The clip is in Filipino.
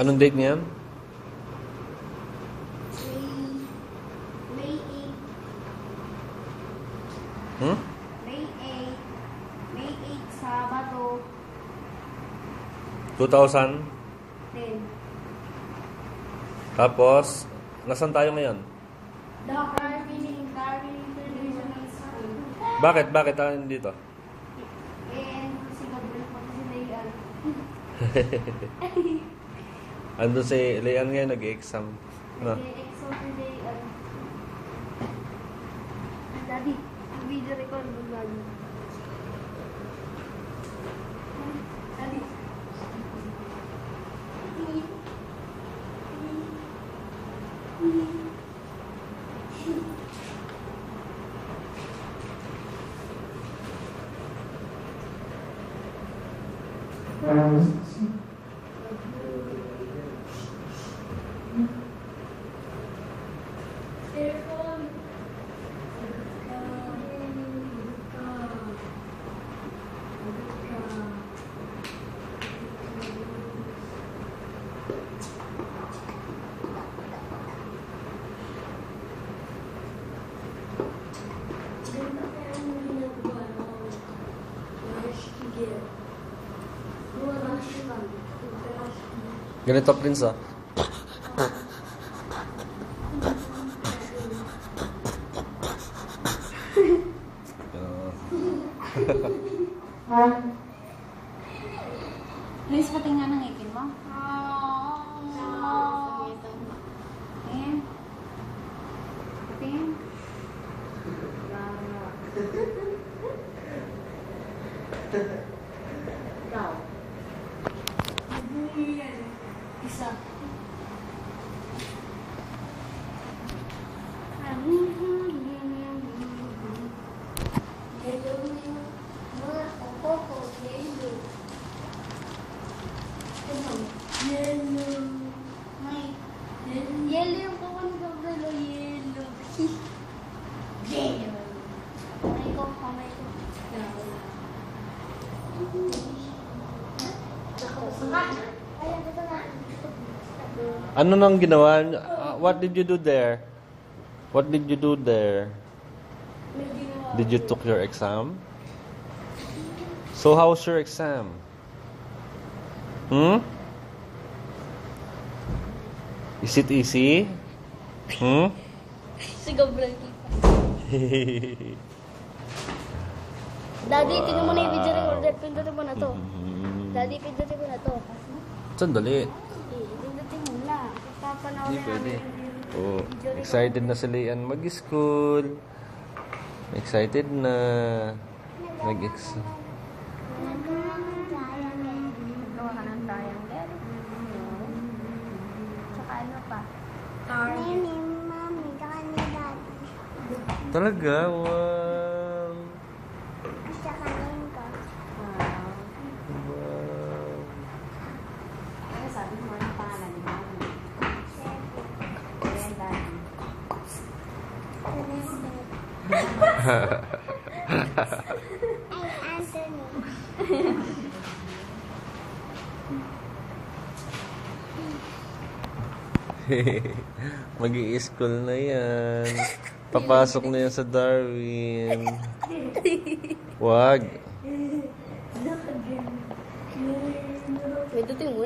Anong date niyan? May 8. Hmm? May 8. May 8, Sabado. 2000? 10. Tapos, nasan tayo ngayon? Dakar International School. Bakit? Bakit tayo dito? And si Gabriel po kasi Layan. Ando si Leanne ngayon nag-exam. Ano? Nag-exam si Layan. Daddy, video record mo Daddy. Daddy. Ganito, Prince, ah. Please, patingnan ng ngipin mo. Ayan. Patingin. Ikaw. Isa. Yellow yung kuha ni Gabriel. Yellow. Yellow. Kamay ko, kamay ko. Ayan, ito na. Ano nang ginawa? What did you do there? What did you do there? Did you took your exam? So how's your exam? Hmm? Is it easy? Hmm? Si Gabriel kita. Daddy, tingnan mo na yung video recorder. Pindutin mo na to. Daddy, pindutin mo na to. Sandali. Pindutin mo na. Papanawin Hindi pwede. namin Oh, yung video recorder. excited na si Leanne mag-school. Excited na. Nag-exam. Gawa ka ng triangle. Tsaka ano pa? Target. Talaga? Wow. Wow. Ano sabi mo? Ano pangalan ni Mami? Ayan, Daddy. Mag-i-school na yan. Papasok na yan sa Darwin. Wag. Pindutin mo.